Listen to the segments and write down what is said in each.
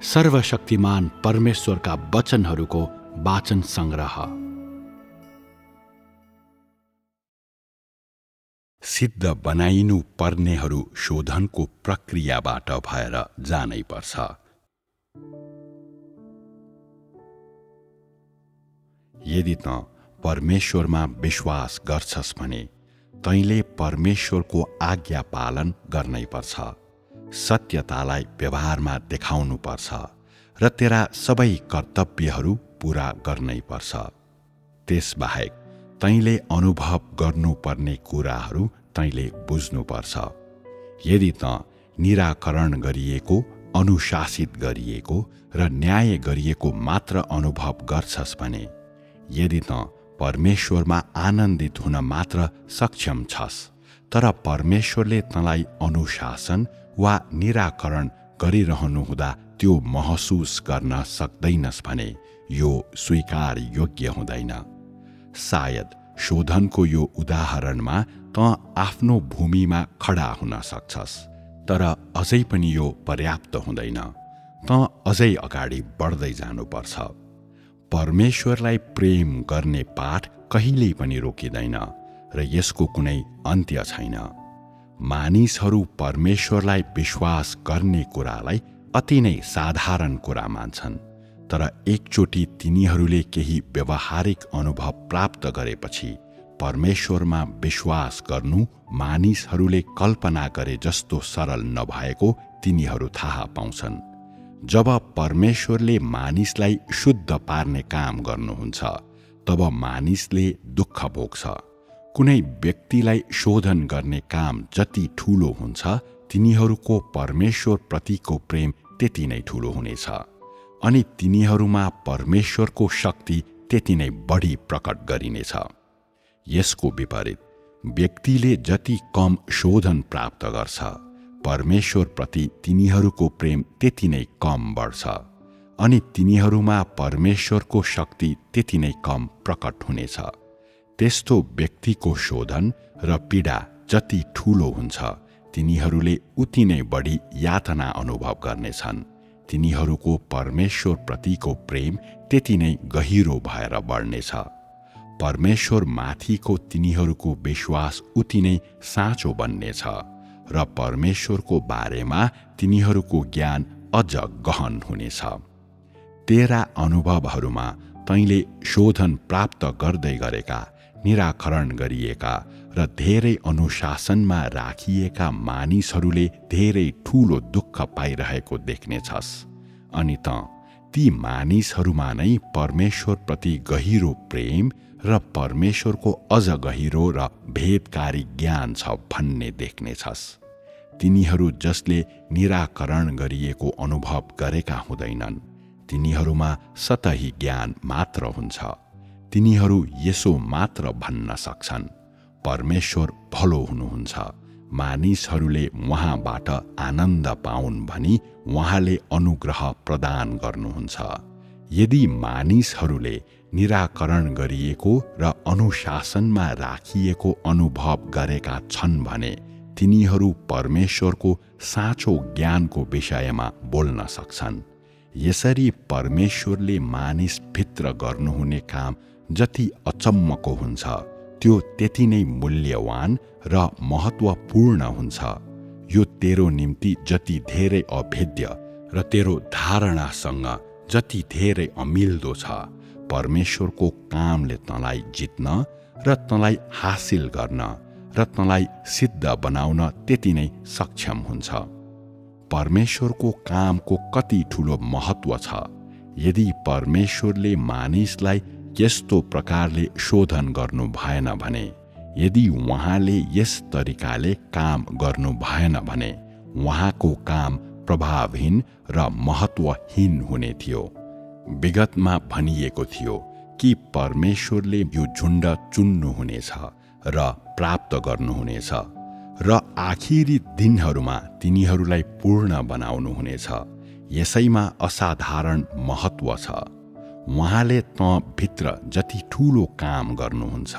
सर्वशक्तिमान परमेश्वरका वचनहरूको वाचन संग्रह। सिद्ध बनाइनु पर्नेहरू शोधनको प्रक्रियाबाट भएर जानै पर्छ। यदि त परमेश्वरमा विश्वास गर्छस् भने तैँले परमेश्वरको आज्ञा पालन गर्नै पर्छ, सत्यतालाई व्यवहारमा देखाउनु पर्छ र तेरा सबै कर्तव्यहरू पूरा गर्नै पर्छ। त्यसबाहेक तैँले अनुभव गर्नुपर्ने कुराहरू तैँले बुझ्नुपर्छ। यदि त निराकरण गरिएको, अनुशासित गरिएको र न्याय गरिएको मात्र अनुभव गर्छस् भने, यदि त परमेश्वरमा आनन्दित हुन मात्र सक्षम छस् तर परमेश्वरले तँलाई अनुशासन वा निराकरण गरिरहनु हुँदा त्यो महसुस गर्न सक्दैनस् भने यो स्वीकार योग्य हुँदैन। सायद शोधनको यो उदाहरणमा त आफ्नो भूमिमा खडा हुन सक्छस्, तर अझै पनि यो पर्याप्त हुँदैन। त अझै अगाडि बढ्दै जानुपर्छ। परमेश्वरलाई प्रेम गर्ने पाठ कहिल्यै पनि रोकिँदैन र यसको कुनै अन्त्य छैन। मानिसहरू परमेश्वरलाई विश्वास गर्ने कुरालाई अति नै साधारण कुरा मान्छन्, तर एकचोटि तिनीहरूले केही व्यवहारिक अनुभव प्राप्त गरेपछि परमेश्वरमा विश्वास गर्नु मानिसहरूले कल्पना गरे जस्तो सरल नभएको तिनीहरू थाहा पाउँछन्। जब परमेश्वरले मानिसलाई शुद्ध पार्ने काम गर्नुहुन्छ तब मानिसले दुःख भोग्छ। कुनै व्यक्तिलाई शोधन गर्ने काम जति ठूलो हुन्छ तिनीहरूको परमेश्वर प्रतिको प्रेम त्यति नै ठूलो हुनेछ, अनि तिनीहरूमा परमेश्वरको शक्ति त्यति नै बढी प्रकट गरिनेछ। यसको विपरीत व्यक्तिले जति कम शोधन प्राप्त गर्छ परमेश्वर प्रति तिनीहरूको प्रेम त्यति नै कम बढ्छ, अनि तिनीहरूमा परमेश्वरको शक्ति त्यति नै कम प्रकट हुनेछ। त्यस्तो व्यक्तिको शोधन र पीडा जति ठूलो हुन्छ तिनीहरूले उति नै बढी यातना अनुभव गर्नेछन्। तिनीहरूको परमेश्वर प्रतिको प्रेम त्यति नै गहिरो भएर बढ्नेछ। परमेश्वर माथिको तिनीहरूको विश्वास उति नै साँचो बन्नेछ र परमेश्वरको बारेमा तिनीहरूको ज्ञान अझ गहन हुनेछ। तेरा अनुभवहरूमा तैँले शोधन प्राप्त गर्दै गरेका, निराकरण गरिएका र धेरै अनुशासनमा राखिएका मानिसहरूले धेरै ठूलो दुःख पाइरहेको देख्नेछस्, अनि त ती मानिसहरूमा नै परमेश्वरप्रति गहिरो प्रेम र परमेश्वरको अझ गहिरो र भेदकारी ज्ञान छ भन्ने देख्नेछस्। तिनीहरू जसले निराकरण गरिएको अनुभव गरेका हुँदैनन् तिनीहरूमा सतही ज्ञान मात्र हुन्छ। तिनीहरू यसो मात्र भन्न सक्छन्, परमेश्वर भलो हुनुहुन्छ, मानिसहरूले उहाँबाट आनन्द पाउन् भनी उहाँले अनुग्रह प्रदान गर्नुहुन्छ। यदि मानिसहरूले निराकरण गरिएको र अनुशासनमा राखिएको अनुभव गरेका छन् भने तिनीहरू परमेश्वरको साँचो ज्ञानको विषयमा बोल्न सक्छन्। यसरी परमेश्वरले मानिस भित्र गर्नुहुने काम जति अचम्मको हुन्छ त्यो त्यति नै मूल्यवान र महत्त्वपूर्ण हुन्छ। यो तेरो निम्ति जति धेरै अभेद्य र तेरो धारणासँग जति धेरै अमिल्दो छ, परमेश्वरको कामले तँलाई जित्न र तँलाई हासिल गर्न र तँलाई सिद्ध बनाउन त्यति नै सक्षम हुन्छ। परमेश्वरको कामको कति ठूलो महत्त्व छ। यदि परमेश्वरले मानिसलाई यस्तो प्रकारले शोधन गर्नु भएन भने, यदि उहाँले यस तरिकाले काम गर्नु भएन भने उहाँको काम प्रभावहीन र महत्त्वहीन हुने थियो। विगतमा भनिएको थियो कि परमेश्वरले यो झुण्ड चुन्नुहुनेछ र प्राप्त गर्नुहुनेछ र आखिरी दिनहरूमा तिनीहरूलाई पूर्ण बनाउनुहुनेछ। यसैमा असाधारण महत्त्व छ। उहाँले तँ भित्र जति ठूलो काम गर्नुहुन्छ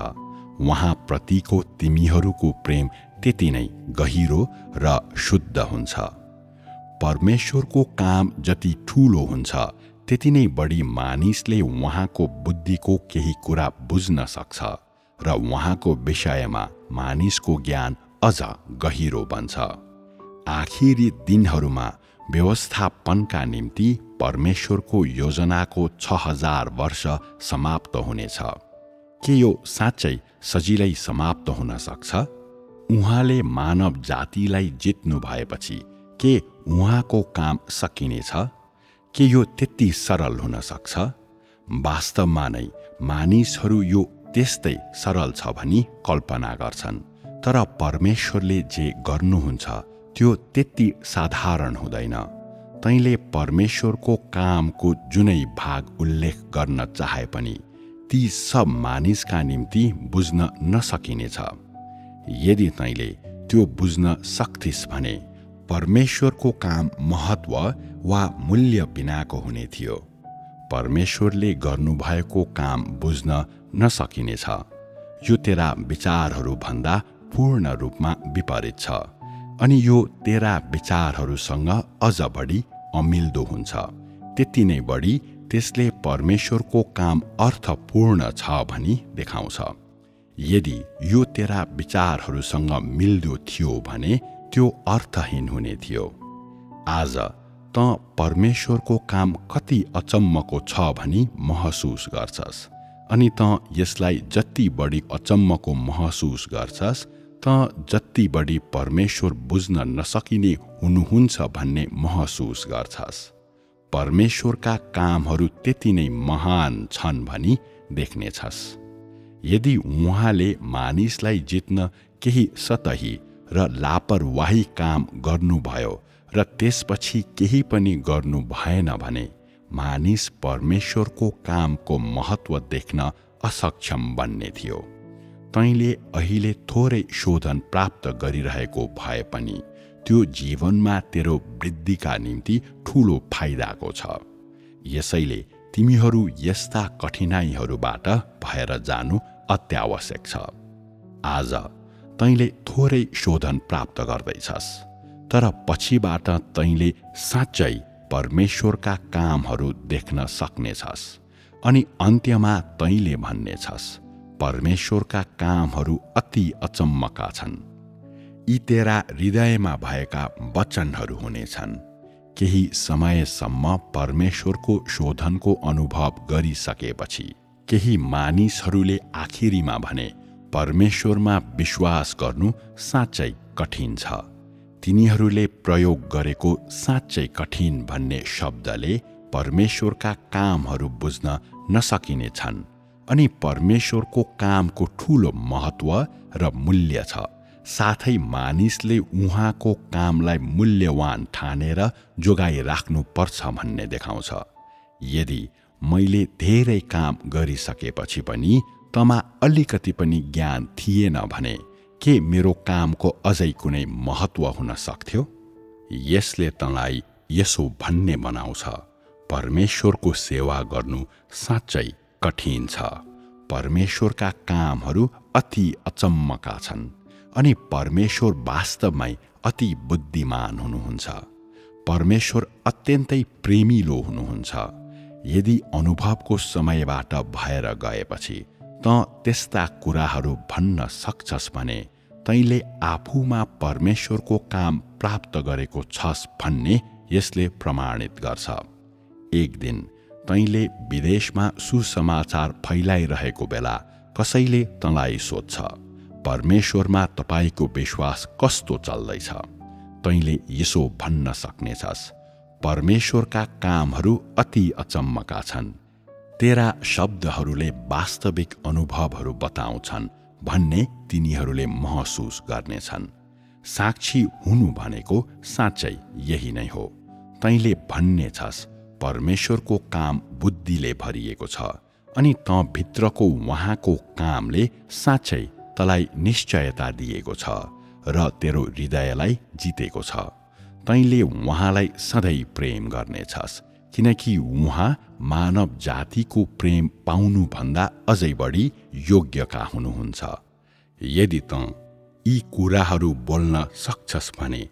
उहाँ प्रतिको तिमीहरूको प्रेम त्यति नै गहिरो र शुद्ध हुन्छ। परमेश्वरको काम जति ठूलो हुन्छ त्यति नै बढी मानिसले उहाँको बुद्धिको केही कुरा बुझ्न सक्छ र उहाँको विषयमा मानिसको ज्ञान अझ गहिरो बन्छ। आखिरी दिनहरूमा व्यवस्थापनका निम्ति परमेश्वरको योजनाको 6000 वर्ष समाप्त हुनेछ। के यो साँच्चै सजिलै समाप्त हुन सक्छ? उहाँले मानव जातिलाई जित्नु भएपछि के उहाँको काम सकिनेछ? के यो त्यति सरल हुन सक्छ? वास्तवमा नै मानिसहरू यो त्यस्तै सरल छ भनी कल्पना गर्छन्, तर परमेश्वरले जे गर्नुहुन्छ त्यो त्यति साधारण हुँदैन। तैँले परमेश्वरको कामको जुनै भाग उल्लेख गर्न चाहे पनि ती सब मानिसका निम्ति बुझ्न नसकिनेछ। यदि तैँले त्यो बुझ्न सक्थिस् भने परमेश्वरको काम महत्व वा मूल्य बिनाको हुने थियो। परमेश्वरले गर्नुभएको काम बुझ्न नसकिनेछ। यो तेरा विचारहरू भन्दा पूर्ण रूपमा विपरीत छ अनि यो तेरा विचारहरूसँग अझ बढी अमिल्दो हुन्छ। त्यति नै बढी त्यसले परमेश्वरको काम अर्थपूर्ण छ भनी देखाउँछ। यदि यो तेरा विचारहरूसँग मिल्दो थियो भने त्यो अर्थहीन हुने थियो। आज त परमेश्वरको काम कति अचम्मको छ भनी महसुस गर्छस् अनि त यसलाई जति बढी अचम्मको महसुस गर्छस् त जति बढी परमेश्वर बुझ्न नसकिने हुनुहुन्छ भन्ने महसुस गर्छस्। परमेश्वरका कामहरू त्यति नै महान छन् भनी देख्नेछस्। यदि उहाँले मानिसलाई जित्न केही सतही र लापरवाही काम गर्नुभयो र त्यसपछि केही पनि गर्नु भएन भने मानिस परमेश्वरको कामको महत्व देख्न असक्षम बन्ने थियो। तैँले अहिले थोरै शोधन प्राप्त गरिरहेको भए पनि त्यो जीवनमा तेरो वृद्धिका निम्ति ठूलो फाइदाको छ। यसैले तिमीहरू यस्ता कठिनाइहरूबाट भएर जानु अत्यावश्यक छ। आज तैँले थोरै शोधन प्राप्त गर्दैछस्, तर पछिबाट तैँले साँच्चै परमेश्वरका कामहरू देख्न सक्नेछस् अनि अन्त्यमा तैँले भन्नेछस्, परमेश्वरका कामहरू अति अचम्मका छन्। यी तेरा हृदयमा भएका वचनहरू हुनेछन्। केही समयसम्म परमेश्वरको शोधनको अनुभव गरिसकेपछि केही मानिसहरूले आखिरीमा भने परमेश्वरमा विश्वास गर्नु साँच्चै कठिन छ। तिनीहरूले प्रयोग गरेको साँच्चै कठिन भन्ने शब्दले परमेश्वरका कामहरू बुझ्न नसकिने छन् अनि परमेश्वरको कामको ठूलो महत्व र मूल्य छ। साथै मानिसले उहाँको कामलाई मूल्यवान ठानेर जोगाइराख्नु पर्छ भन्ने देखाउँछ। यदि मैले धेरै काम गरिसकेपछि पनि तमा अलिकति पनि ज्ञान थिएन भने के मेरो कामको अझै कुनै महत्व हुन सक्थ्यो? यसले तँलाई यसो भन्ने बनाउँछ, परमेश्वरको सेवा गर्नु साँच्चै कठिन छ। परमेश्वरका कामहरू अति अचम्मका छन् अनि परमेश्वर वास्तवमै अति बुद्धिमान हुनुहुन्छ। परमेश्वर अत्यन्तै प्रेमिलो हुनुहुन्छ। यदि अनुभवको समयबाट भएर गएपछि त त्यस्ता कुराहरू भन्न सक्छस् भने तैँले आफूमा परमेश्वरको काम प्राप्त गरेको छस् भन्ने यसले प्रमाणित गर्छ। एक दिन तैँले विदेशमा सुसमाचार फैलाइरहेको बेला कसैले तँलाई सोध्छ, परमेश्वरमा तपाईको विश्वास कस्तो चल्दैछ? तैँले यसो भन्न सक्नेछस्, परमेश्वरका कामहरू अति अचम्मका छन्। तेरा शब्दहरूले वास्तविक अनुभवहरू बताउँछन् भन्ने तिनीहरूले महसुस गर्नेछन्। साक्षी हुनु भनेको साँच्चै यही नै हो। तैँले भन्नेछस्, परमेश्वरको काम बुद्धिले भरिएको छ अनि तँ भित्रको उहाँको कामले साँच्चै तँलाई निश्चयता दिएको छ र तेरो हृदयलाई जितेको छ। तैँले उहाँलाई सधैँ प्रेम गर्नेछस् किनकि उहाँ मानव जातिको प्रेम पाउनुभन्दा अझै बढी योग्यका हुनुहुन्छ। यदि तँ यी कुराहरू बोल्न सक्छस् भने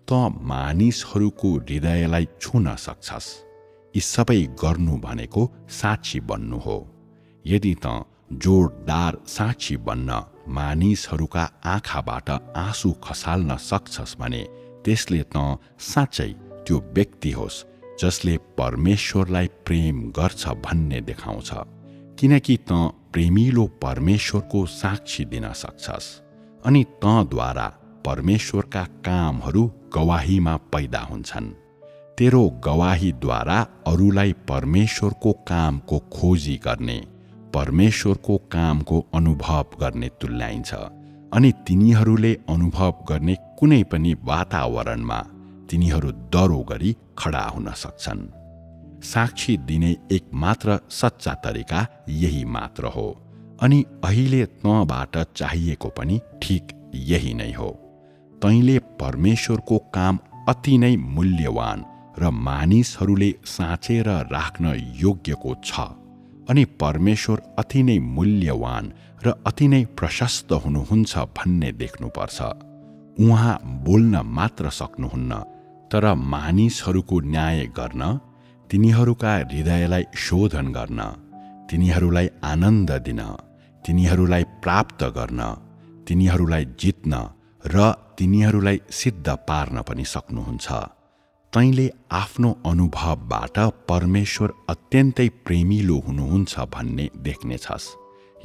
त मानिसहरूको हृदयलाई छुन सक्छस्। यी सबै गर्नु भनेको साक्षी बन्नु हो। यदि त जोडदार साक्षी बन्न मानिसहरूका आँखाबाट आँसु खसाल्न सक्छस् भने त्यसले त साँच्चै त्यो व्यक्ति होस् जसले परमेश्वरलाई प्रेम गर्छ भन्ने देखाउँछ, किनकि त प्रेमिलो परमेश्वरको साक्षी दिन सक्छस् अनि तँद्वारा परमेश्वरका कामहरू गवाहीमा पैदा हुन्छन्। तेरो गवाहीद्वारा अरूलाई परमेश्वरको कामको खोजी गर्ने, परमेश्वरको कामको अनुभव गर्ने तुल्याइन्छ अनि तिनीहरूले अनुभव गर्ने कुनै पनि वातावरणमा तिनीहरू डरो गरी खडा हुन सक्छन्। साक्षी दिने एकमात्र सच्चा तरिका यही मात्र हो अनि अहिले तँबाट चाहिएको पनि ठिक यही नै हो। तैँले परमेश्वरको काम अति नै मूल्यवान र मानिसहरूले साँचेर राख्न योग्यको छ अनि परमेश्वर अति नै मूल्यवान र अति नै प्रशस्त हुनुहुन्छ भन्ने देख्नुपर्छ। उहाँ बोल्न मात्र सक्नुहुन्न, तर मानिसहरूको न्याय गर्न, तिनीहरूका हृदयलाई शोधन गर्न, तिनीहरूलाई आनन्द दिन, तिनीहरूलाई प्राप्त गर्न, तिनीहरूलाई जित्न र तिनीहरूलाई सिद्ध पार्न पनि सक्नुहुन्छ। तैँले आफ्नो अनुभवबाट परमेश्वर अत्यन्तै प्रेमिलो हुनुहुन्छ भन्ने देख्नेछस्।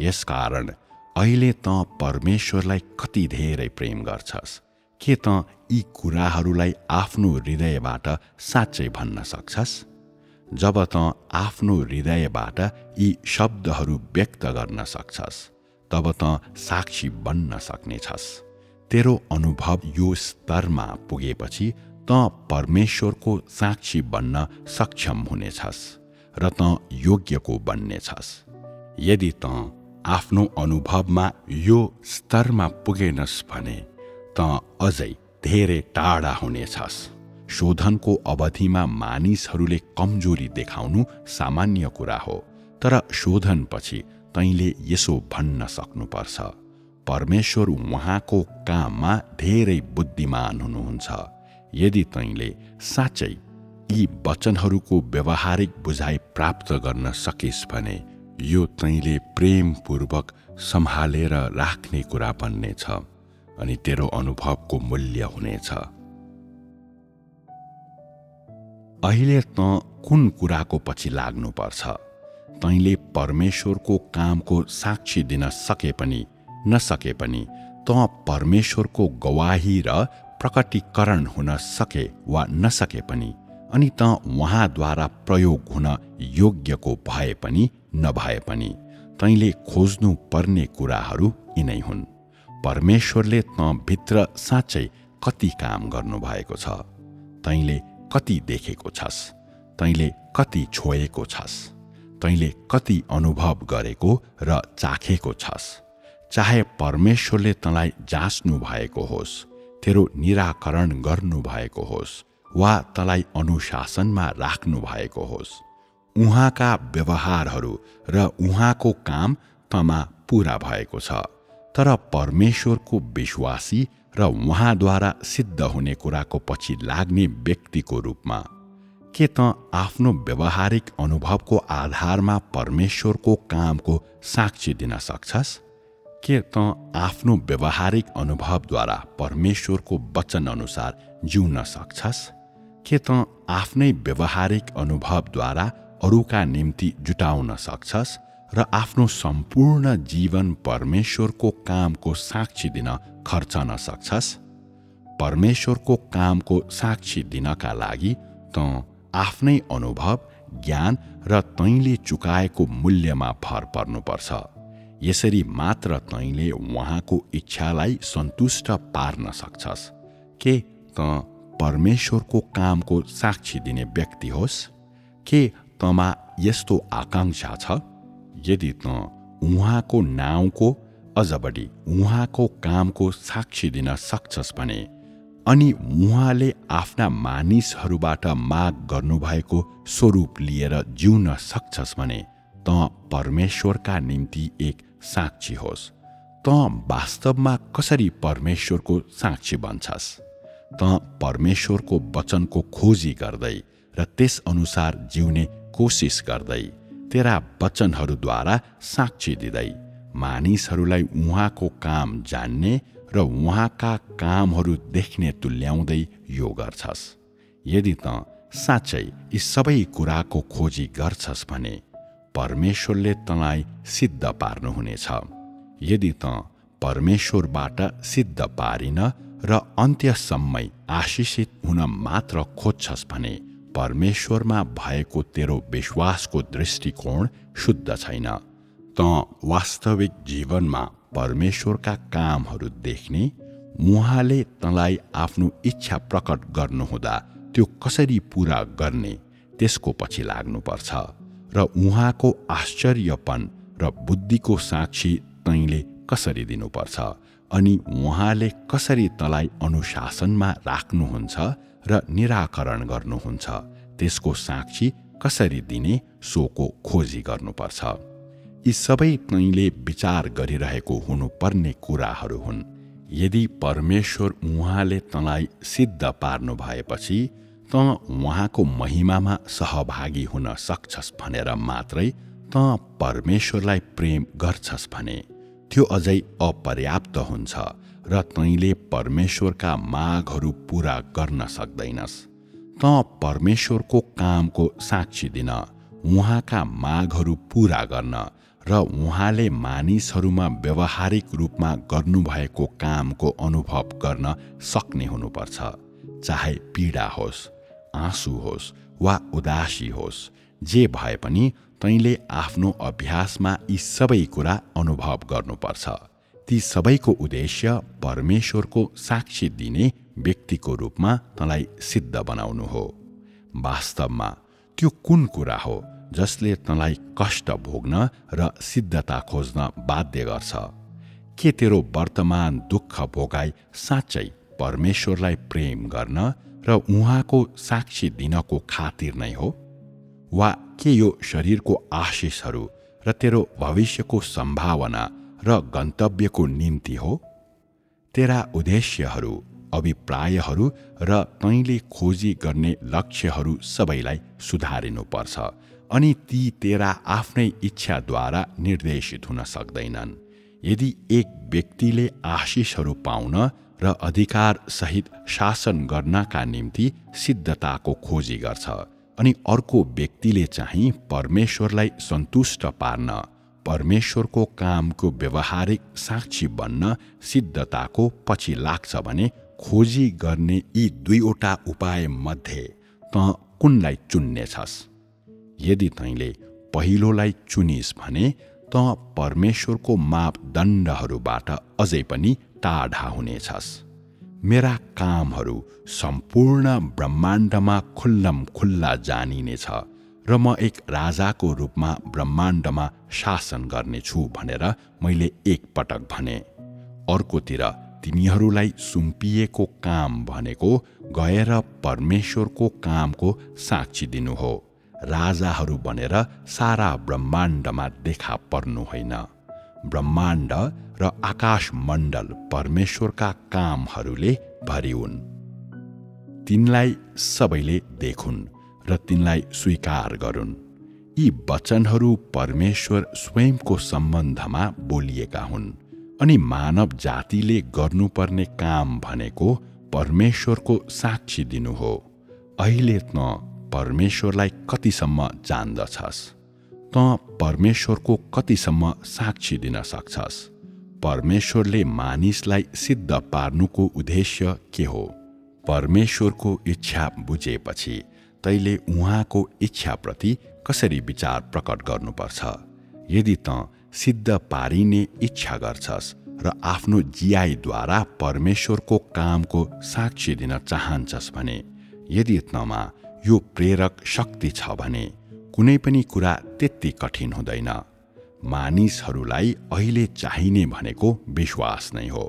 यसकारण अहिले त परमेश्वरलाई कति धेरै प्रेम गर्छस्। के त यी कुराहरूलाई आफ्नो हृदयबाट साँच्चै भन्न सक्छस्? जब त आफ्नो हृदयबाट यी शब्दहरू व्यक्त गर्न सक्छस्, तब त साक्षी बन्न सक्नेछस्। तेरो अनुभव यो स्तरमा पुगेपछि त परमेश्वरको साक्षी बन्न सक्षम हुनेछस् र त योग्यको बन्नेछस्। यदि त आफ्नो अनुभवमा यो स्तरमा पुगेनस् भने त अझै धेरै टाढा हुनेछस्। शोधनको अवधिमा मानिसहरूले कमजोरी देखाउनु सामान्य कुरा हो, तर शोधनपछि तैँले यसो भन्न सक्नुपर्छ, परमेश्वर उहाँको काममा धेरै बुद्धिमान हुनुहुन्छ। यदि तैँले साँच्चै यी वचनहरूको व्यवहारिक बुझाइ प्राप्त गर्न सकिस् भने यो तैँले प्रेमपूर्वक सम्हालेर राख्ने कुरा बन्नेछ अनि तेरो अनुभवको मूल्य हुनेछ। अहिले त कुन कुराको पछि लाग्नुपर्छ? तैँले परमेश्वरको कामको साक्षी दिन सके पनि नसके पनि त परमेश्वरको गवाही र प्रकटीकरण हुन सके वा नसके पनि अनि त उहाँद्वारा प्रयोग हुन योग्यको भए पनि नभए पनि तैँले खोज्नु पर्ने कुराहरू यिनै हुन्। परमेश्वरले त भित्र साँच्चै कति काम गर्नुभएको छ, तैँले कति देखेको छस्, तैँले कति छोएको छस्, तैँले कति अनुभव गरेको र चाखेको छस्। चाहे परमेश्वरले तँलाई जाँच्नु भएको होस्, तेरो निराकरण गर्नु भएको होस् वा तँलाई अनुशासनमा राख्नु भएको होस्, उहाँका व्यवहारहरू र उहाँको काम तँमा पूरा भएको छ। तर परमेश्वरको विश्वासी र उहाँद्वारा सिद्ध हुने कुराको पछि लाग्ने व्यक्तिको रूपमा के त आफ्नो व्यवहारिक अनुभवको आधारमा परमेश्वरको कामको साक्षी दिन सक्छस्? के त आफ्नो व्यवहारिक अनुभवद्वारा परमेश्वरको वचन अनुसार जिउन सक्छस्? के त आफ्नै व्यवहारिक अनुभवद्वारा अरूका निम्ति जुटाउन सक्छस् र आफ्नो सम्पूर्ण जीवन परमेश्वरको कामको साक्षी दिन खर्चन सक्छस्? परमेश्वरको कामको साक्षी दिनका लागि त आफ्नै अनुभव, ज्ञान र तैँले चुकाएको मूल्यमा भर पर्नुपर्छ। यसरी मात्र तैँले उहाँको इच्छालाई सन्तुष्ट पार्न सक्छस्। के त परमेश्वरको कामको साक्षी दिने व्यक्ति होस्? के तँमा यस्तो आकांक्षा छ? यदि त उहाँको नाउँको, अझ बढी उहाँको कामको साक्षी दिन सक्छस् भने अनि उहाँले आफ्ना मानिसहरूबाट माग गर्नुभएको स्वरूप लिएर जिउन सक्छस् भने त परमेश्वरका निम्ति एक साक्षी होस्। त वास्तवमा कसरी परमेश्वरको साक्षी बन्छस्? त परमेश्वरको वचनको खोजी गर्दै र त्यस अनुसार जिउने कोसिस गर्दै तेरा वचनहरूद्वारा साक्षी दिँदै मानिसहरूलाई उहाँको काम जान्ने र उहाँका कामहरू देख्ने तुल्याउँदै यो गर्छस्। यदि त साँच्चै यी सबै कुराको खोजी गर्छस् भने परमेश्वरले तँलाई सिद्ध पार्नुहुनेछ। यदि त परमेश्वरबाट सिद्ध पारिन र अन्त्यसम्मै आशिषित हुन मात्र खोज्छस् भने परमेश्वरमा भएको तेरो विश्वासको दृष्टिकोण शुद्ध छैन। त वास्तविक जीवनमा परमेश्वरका कामहरू देख्ने, उहाँले तँलाई आफ्नो इच्छा प्रकट गर्नुहुँदा त्यो कसरी पूरा गर्ने त्यसको पछि लाग्नुपर्छ र उहाँको आश्चर्यपन र बुद्धिको साक्षी तैँले कसरी दिनुपर्छ अनि उहाँले कसरी तँलाई अनुशासनमा राख्नुहुन्छ र निराकरण गर्नुहुन्छ त्यसको साक्षी कसरी दिने सोको खोजी गर्नुपर्छ। यी सबै तैँले विचार गरिरहेको हुनुपर्ने कुराहरू हुन्। यदि परमेश्वर उहाँले तँलाई सिद्ध पार्नु भएपछि त उहाँको महिमामा सहभागी हुन सक्छस् भनेर मात्रै त परमेश्वरलाई प्रेम गर्छस् भने त्यो अझै अपर्याप्त हुन्छ र तैँले परमेश्वरका मागहरू पूरा गर्न सक्दैनस्। त परमेश्वरको कामको साक्षी दिन, उहाँका मागहरू पूरा गर्न र उहाँले मानिसहरूमा व्यवहारिक रूपमा गर्नुभएको कामको अनुभव गर्न सक्ने हुनुपर्छ। चाहे पीडा होस्, आँसु होस् वा उदासी होस्, जे भए पनि तैँले आफ्नो अभ्यासमा यी सबै कुरा अनुभव गर्नुपर्छ। ती सबैको उद्देश्य परमेश्वरको साक्षी दिने व्यक्तिको रूपमा तँलाई सिद्ध बनाउनु हो। वास्तवमा त्यो कुन कुरा हो जसले तँलाई कष्ट भोग्न र सिद्धता खोज्न बाध्य गर्छ? के तेरो वर्तमान दुःख भोगाई साँच्चै परमेश्वरलाई प्रेम गर्न र उहाँको साक्षी दिनको खातिर नै हो? वा के यो शरीरको आशिषहरू र तेरो भविष्यको सम्भावना र गन्तव्यको निम्ति हो? तेरा उद्देश्यहरू, अभिप्रायहरू र तैँले खोजी गर्ने लक्ष्यहरू सबैलाई सुधारिनुपर्छ अनि ती तेरा आफ्नै इच्छाद्वारा निर्देशित हुन सक्दैनन्। यदि एक व्यक्तिले आशिषहरू पाउन र अधिकार सहित शासन गर्नका निम्ति सिद्धताको खोजी गर्छ अनि अर्को व्यक्तिले चाहिँ परमेश्वरलाई सन्तुष्ट पार्न, परमेश्वरको कामको व्यवहारिक साक्षी बन्न सिद्धताको पछि लाग्छ भने खोजी गर्ने यी दुईवटा उपाय मध्ये त कुनलाई चुन्नेछस्? यदि तैँले पहिलोलाई चुनिस् भने त परमेश्वरको मापदण्डहरूबाट अझै पनि टाढा हुनेछस्। मेरा कामहरू सम्पूर्ण ब्रह्माण्डमा खुल्लम खुल्ला जानिनेछ र म एक राजाको रूपमा ब्रह्माण्डमा शासन गर्नेछु भनेर मैले एक पटक भने। अर्कोतिर तिमीहरूलाई सुम्पिएको काम भनेको गएर परमेश्वरको कामको साक्षी दिनु हो, राजाहरू बनेर सारा ब्रह्माण्डमा देखा पर्नु होइन। ब्रह्माण्ड र आकाश मण्डल परमेश्वरका कामहरूले भरिउन्। तिनलाई सबैले देखुन् र तिनलाई स्वीकार गरून्। यी वचनहरू परमेश्वर स्वयंको सम्बन्धमा बोलिएका हुन् अनि मानव जातिले गर्नुपर्ने काम भनेको परमेश्वरको साक्षी दिनु हो। अहिले त परमेश्वरलाई कतिसम्म जान्दछस्? त परमेश्वरको कतिसम्म साक्षी दिन सक्छस्? परमेश्वरले मानिसलाई सिद्ध पार्नुको उद्देश्य के हो? परमेश्वरको इच्छा बुझेपछि तैले उहाँको इच्छाप्रति कसरी विचार प्रकट गर्नुपर्छ? यदि त सिद्ध पारिने इच्छा गर्छस् र आफ्नो जियाइद्वारा परमेश्वरको कामको साक्षी दिन चाहन्छस् भने, यदि तँमा यो प्रेरक शक्ति छ भने कुनै पनि कुरा त्यति कठिन हुँदैन। मानिसहरूलाई अहिले चाहिने भनेको विश्वास नै हो।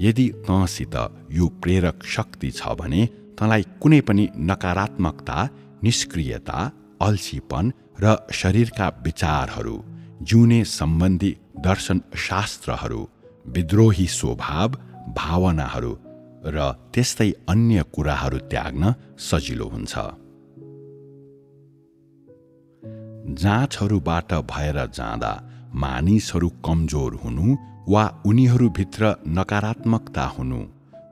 यदि तँसित यो प्रेरक शक्ति छ भने तँलाई कुनै पनि नकारात्मकता, निष्क्रियता, अल्छीपन र शरीरका विचारहरू, जिउने सम्बन्धी दर्शन शास्त्रहरू, विद्रोही स्वभाव, भावनाहरू र त्यस्तै अन्य कुराहरू त्याग्न सजिलो हुन्छ। जाँचहरूबाट भएर जाँदा मानिसहरू कमजोर हुनु वा उनीहरूभित्र नकारात्मकता हुनु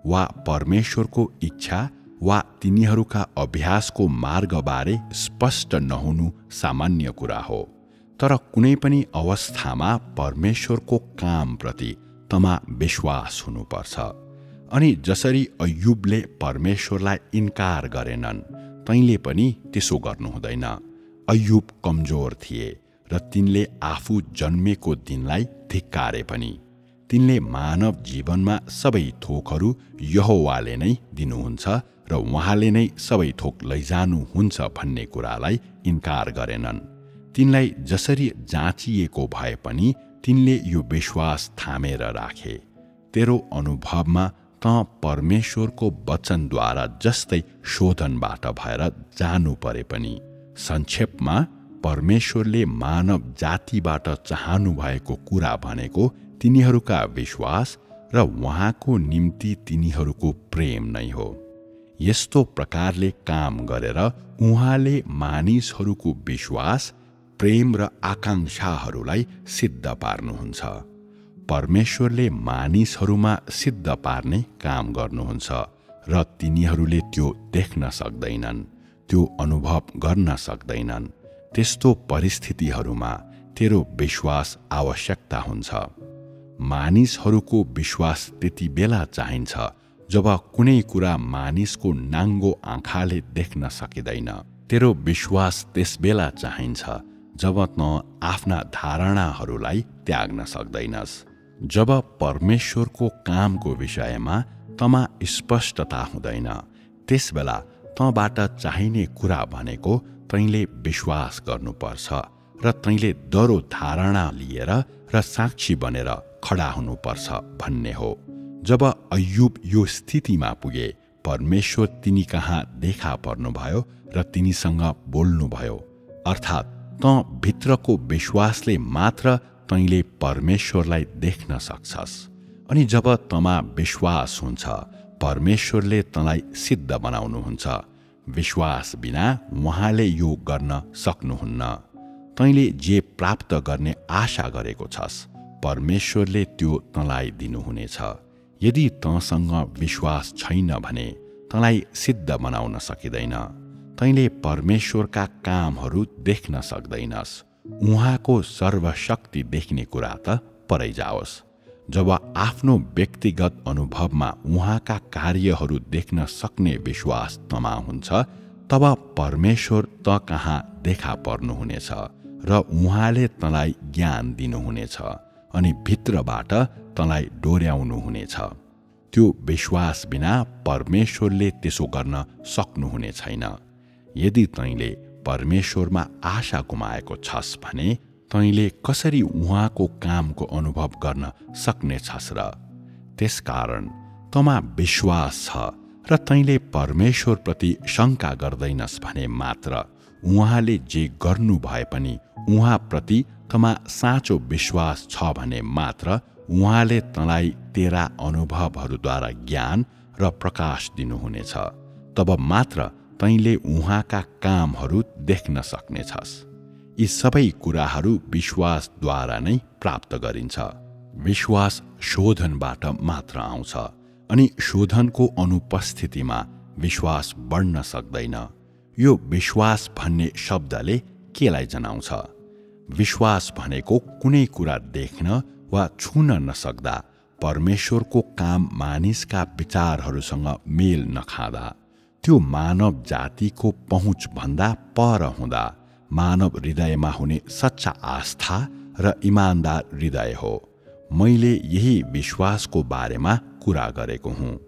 वा परमेश्वरको इच्छा वा तिनीहरूका अभ्यासको मार्गबारे स्पष्ट नहुनु सामान्य कुरा हो। तर कुनै पनि अवस्थामा परमेश्वरको कामप्रति तमा विश्वास हुनुपर्छ। अनि जसरी अय्युबले परमेश्वरलाई इन्कार गरेनन्, तैँले पनि त्यसो गर्नु हुँदैन। अय्युब कमजोर थिए र तिनले आफू जन्मेको दिनलाई धिक्कारे पनि। तिनले मानव जीवनमा सबै थोकहरू यहोवाले नै दिनुहुन्छ र उहाँले नै सबै थोक लैजानुहुन्छ भन्ने कुरालाई इन्कार गरेनन्। तिनलाई जसरी जाँचिएको भए पनि तिनले यो विश्वास थामेर राखे। तेरो अनुभवमा त परमेश्वरको वचनद्वारा जस्तै शोधनबाट भएर जानु परे पनि संक्षेपमा परमेश्वरले मानव जातिबाट चाहनु भएको कुरा भनेको तिनीहरूका विश्वास र उहाँको निम्ति तिनीहरूको प्रेम नै हो। यस्तो प्रकारले काम गरेर उहाँले मानिसहरूको विश्वास, प्रेम र आकांक्षाहरूलाई सिद्ध पार्नुहुन्छ। परमेश्वरले मानिसहरूमा सिद्ध पार्ने काम गर्नुहुन्छ र तिनीहरूले त्यो देख्न सक्दैनन्, त्यो अनुभव गर्न सक्दैनन्। त्यस्तो परिस्थितिहरूमा तेरो विश्वास आवश्यकता हुन्छ। मानिसहरूको विश्वास त्यति बेला चाहिन्छ जब कुनै कुरा मानिसको नाङ्गो आँखाले देख्न सकिँदैन। तेरो विश्वास त्यस बेला चाहिन्छ जब त आफ्ना धारणाहरूलाई त्याग्न सक्दैनस्। जब परमेश्वरको कामको विषयमा तमा स्पष्टता हुँदैन, त्यसबेला तँबाट चाहिने कुरा भनेको तैँले विश्वास गर्नुपर्छ र तैँले दरो धारणा लिएर र साक्षी बनेर खडा हुनुपर्छ भन्ने हो। जब अय्युब यो स्थितिमा पुगे, परमेश्वर तिनी कहाँ देखा पर्नुभयो र तिनीसँग बोल्नुभयो। अर्थात् तँ भित्रको विश्वासले मात्र तैँले परमेश्वरलाई देख्न सक्छस्। अनि जब तँमा विश्वास हुन्छ, परमेश्वरले तँलाई सिद्ध बनाउनुहुन्छ। विश्वास बिना उहाँले यो गर्न सक्नुहुन्न। तैँले जे प्राप्त गर्ने आशा गरेको छस्, परमेश्वरले त्यो तँलाई दिनुहुनेछ। यदि तँसँग विश्वास छैन भने तँलाई सिद्ध बनाउन सकिँदैन। तैँले परमेश्वरका कामहरू देख्न सक्दैनस्। उहाँको सर्वशक्ति देख्ने कुरा त परै जाओस्। जब आफ्नो व्यक्तिगत अनुभवमा उहाँका कार्यहरू देख्न सक्ने विश्वास तँमा हुन्छ, तब परमेश्वर त कहाँ देखा पर्नुहुनेछ र उहाँले तँलाई ज्ञान दिनुहुनेछ अनि भित्रबाट तँलाई डोर्याउनुहुनेछ। त्यो विश्वास बिना परमेश्वरले त्यसो गर्न सक्नुहुने छैन। यदि तैँले परमेश्वरमा आशा गुमाएको छस् भने तैँले कसरी उहाँको कामको अनुभव गर्न सक्ने छस् र? त्यसकारण तँमा विश्वास छ र तैँले परमेश्वरप्रति शङ्का गर्दैनस् भने मात्र उहाँले जे गर्नु भए पनि उहाँप्रति तँमा साँचो विश्वास छ भने मात्र उहाँले तँलाई तेरा अनुभवहरूद्वारा ज्ञान र प्रकाश दिनुहुनेछ। तब मात्र तैँले उहाँका कामहरू देख्न सक्नेछस्। यी सबै कुराहरू विश्वासद्वारा नै प्राप्त गरिन्छ। विश्वास शोधनबाट मात्र आउँछ अनि शोधनको अनुपस्थितिमा विश्वास बढ्न सक्दैन। यो विश्वास भन्ने शब्दले केलाई जनाउँछ? विश्वास भनेको कुनै कुरा देख्न वा छुन नसक्दा, परमेश्वरको काम मानिसका विचारहरूसँग मेल नखाँदा, त्यो मानव जातिको पहुँचभन्दा पर हुँदा मानव हृदयमा हुने सच्चा आस्था र इमान्दार हृदय हो। मैले यही विश्वासको बारेमा कुरा गरेको हुँ।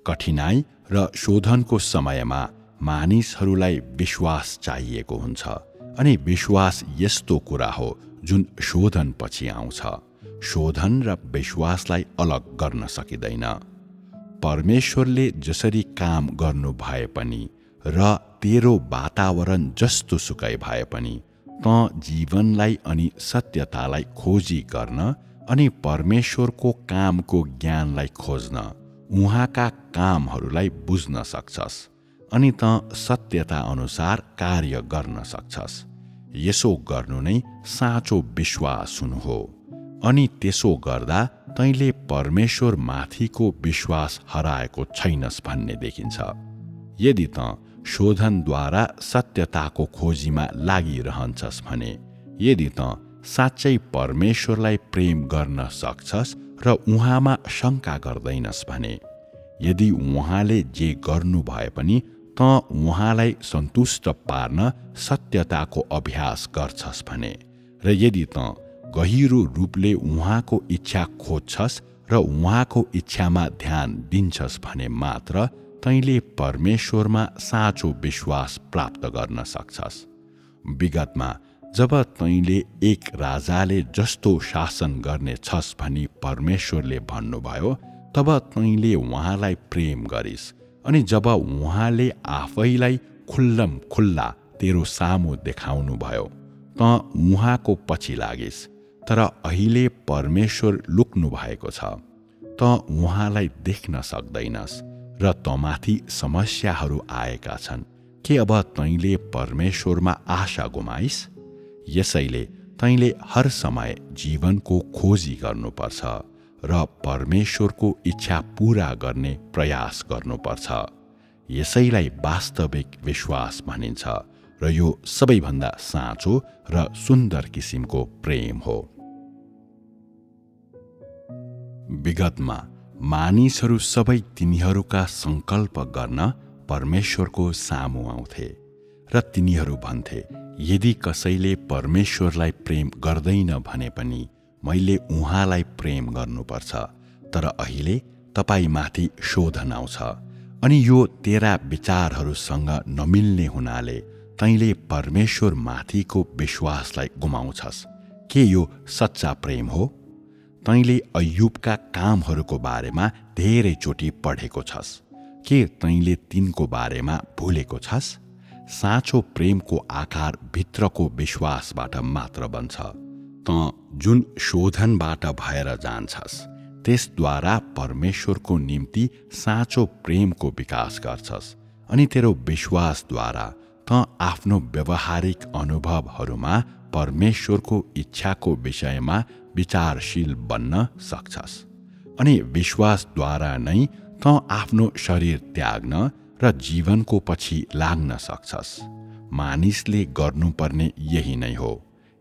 कठिनाई र शोधनको समयमा मानिसहरूलाई विश्वास चाहिएको हुन्छ अनि विश्वास यस्तो कुरा हो जुन शोधनपछि आउँछ। शोधन र विश्वासलाई अलग गर्न सकिँदैन। परमेश्वरले जसरी काम गर्नु भए पनि र तेरो वातावरण जस्तो सुकै भए पनि त जीवनलाई अनि सत्यतालाई खोजी गर्न अनि परमेश्वरको कामको ज्ञानलाई खोज्न, उहाँका कामहरूलाई बुझ्न सक्छस् अनि त सत्यता अनुसार कार्य गर्न सक्छस्। यसो गर्नु नै साँचो विश्वास हुनु हो। अनि त्यसो गर्दा तैँले परमेश्वर माथिको विश्वास हराएको छैनस् भन्ने देखिन्छ। यदि त शोधनद्वारा सत्यताको खोजीमा लागिरहन्छस् भने, यदि त साँच्चै परमेश्वरलाई प्रेम गर्न सक्छस् र उहाँमा शङ्का गर्दैनस् भने, यदि उहाँले जे गर्नु भए पनि त उहाँलाई सन्तुष्ट पार्न सत्यताको अभ्यास गर्छस् भने, र यदि त गहिरो रूपले उहाँको इच्छा खोज्छस् र उहाँको इच्छामा ध्यान दिन्छस् भने मात्र तैँले परमेश्वरमा साँचो विश्वास प्राप्त गर्न सक्छस्। विगतमा जब तैँले एक राजाले जस्तो शासन गर्ने छस् भनी परमेश्वरले भन्नुभयो, तब तैँले उहाँलाई प्रेम गरिस्। अनि जब उहाँले आफैलाई खुल्लम खुल्ला तेरो सामु देखाउनु भयो, त उहाँको पछि लागिस्। तर अहिले परमेश्वर लुक्नु भएको छ, त उहाँलाई देख्न सक्दैनस् र तँमाथि समस्याहरू आएका छन्। के अब तैँले परमेश्वरमा आशा गुमाइस्? यसैले तैँले हर समय जीवनको खोजी गर्नुपर्छ र परमेश्वरको इच्छा पूरा गर्ने प्रयास गर्नुपर्छ। यसैलाई वास्तविक विश्वास भनिन्छ र यो सबैभन्दा साँचो र सुन्दर किसिमको प्रेम हो। विगतमा मानिसहरू सबै तिनीहरूका सङ्कल्प गर्न परमेश्वरको सामु आउँथे र तिनीहरू भन्थे, यदि कसैले परमेश्वरलाई प्रेम गर्दैन भने पनि मैले उहाँलाई प्रेम गर्नुपर्छ। तर अहिले तपाईमाथि शोधन आउँछ अनि यो तेरा विचारहरूसँग नमिल्ने हुनाले तैँले परमेश्वर माथिको विश्वासलाई गुमाउँछस्। के यो सच्चा प्रेम हो? तैँले अय्युबका कामहरूको बारेमा धेरैचोटि पढेको छस्। के तैँले तिनको बारेमा भुलेको छस्? साँचो प्रेमको आकार भित्रको विश्वासबाट मात्र बन्छ। त जुन शोधनबाट भएर जान्छस्, त्यसद्वारा परमेश्वरको निम्ति साँचो प्रेमको विकास गर्छस् अनि तेरो विश्वासद्वारा त आफ्नो व्यवहारिक अनुभवहरूमा परमेश्वरको इच्छाको विषयमा विचारशील बन्न सक्छस्। अनि विश्वासद्वारा नै त आफ्नो शरीर त्याग्न र जीवनको पछि लाग्न सक्छस्। मानिसले गर्नुपर्ने यही नै हो।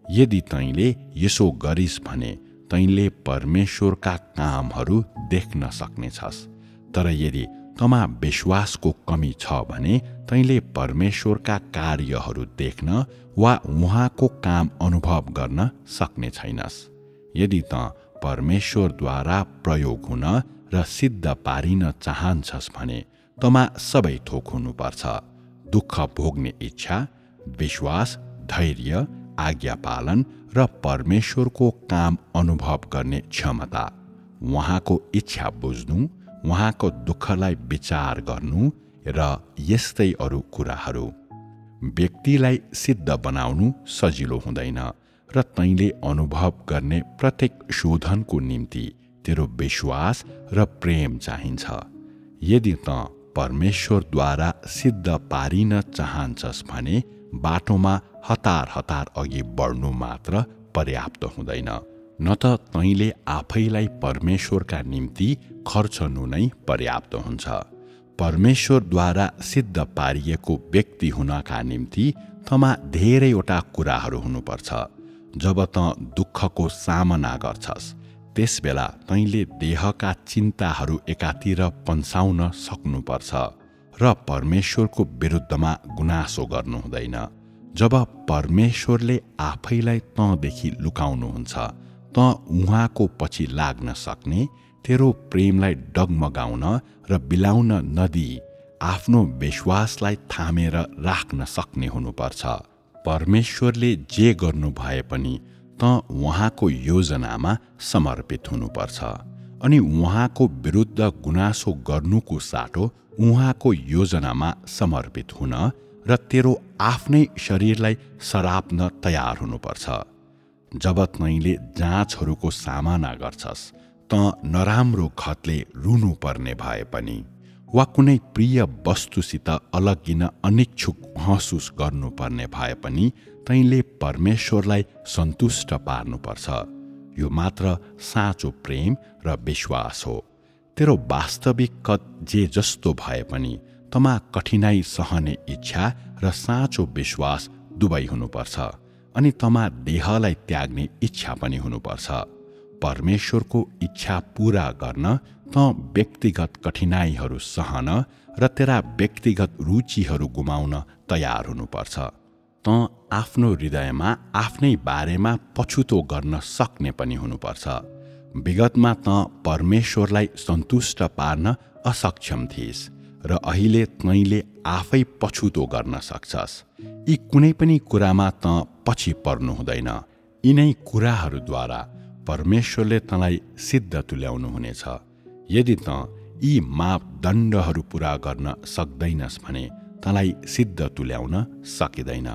यदि तैँले यसो गरिस् भने तैँले परमेश्वरका कामहरू देख्न सक्नेछस्। तर यदि तँमा विश्वासको कमी छ भने तैँले परमेश्वरका कार्यहरू देख्न वा उहाँको काम अनुभव गर्न सक्ने छैनस्। यदि त परमेश्वरद्वारा प्रयोग हुन र सिद्ध पारिन चाहन्छस् भने तँमा सबै थोक हुनुपर्छ। दुःख भोग्ने इच्छा, विश्वास, धैर्य, आज्ञा पालन र परमेश्वरको काम अनुभव गर्ने क्षमता, उहाँको इच्छा बुझ्नु, उहाँको दुःखलाई विचार गर्नु र यस्तै अरू कुराहरू। व्यक्तिलाई सिद्ध बनाउनु सजिलो हुँदैन र तैँले अनुभव गर्ने प्रत्येक शोधनको निम्ति तेरो विश्वास र प्रेम चाहिन्छ। यदि त परमेश्वरद्वारा सिद्ध पारिन चाहन्छस् भने बाटोमा हतार हतार अघि बढ्नु मात्र पर्याप्त हुँदैन, न त तैँले आफैलाई परमेश्वरका निम्ति खर्चनु नै पर्याप्त हुन्छ। परमेश्वरद्वारा सिद्ध पारिएको व्यक्ति हुनका निम्ति तँमा धेरैवटा कुराहरू हुनुपर्छ। जब त दुःखको सामना गर्छस्, त्यसबेला तैँले देहका चिन्ताहरू एकातिर पन्साउन सक्नुपर्छ र परमेश्वरको विरुद्धमा गुनासो गर्नु हुँदैन। जब परमेश्वरले आफैलाई तँदेखि लुकाउनुहुन्छ, त उहाँको पछि लाग्न सक्ने, तेरो प्रेमलाई डगमगाउन र बिलाउन नदिई आफ्नो विश्वासलाई थामेर राख्न सक्ने हुनुपर्छ। परमेश्वरले जे गर्नु भए पनि त उहाँको योजनामा समर्पित हुनुपर्छ अनि उहाँको विरुद्ध गुनासो गर्नुको साटो उहाँको योजनामा समर्पित हुन र तेरो आफ्नै शरीरलाई सराप्न तयार हुनुपर्छ। जब तैँले जाँचहरूको सामना गर्छस्, त नराम्रो खतले रुनु पर्ने भए पनि वा कुनै प्रिय वस्तुसित अलग्गिन अनिच्छुक महसुस गर्नुपर्ने भए पनि तैँले परमेश्वरलाई सन्तुष्ट पार्नुपर्छ। यो मात्र साँचो प्रेम र विश्वास हो। तेरो वास्तविक कद जे जस्तो भए पनि तमा कठिनाई सहने इच्छा र साँचो विश्वास दुवै हुनुपर्छ अनि तमा देहलाई त्याग्ने इच्छा पनि हुनुपर्छ। परमेश्वरको इच्छा पूरा गर्न त व्यक्तिगत कठिनाइहरू सहन र तेरा व्यक्तिगत रुचिहरू गुमाउन तयार हुनुपर्छ। त आफ्नो हृदयमा आफ्नै बारेमा पछुतो गर्न सक्ने पनि हुनुपर्छ। विगतमा त परमेश्वरलाई सन्तुष्ट पार्न असक्षम थिइस् र अहिले तैँले आफै पछुतो गर्न सक्छस्। यी कुनै पनि कुरामा त पछि पर्नु हुँदैन। यिनै कुराहरूद्वारा परमेश्वरले तँलाई सिद्ध तुल्याउनु हुनेछ। यदि त यी मापदण्डहरू पूरा गर्न सक्दैनस् भने तँलाई सिद्ध तुल्याउन सकिँदैन।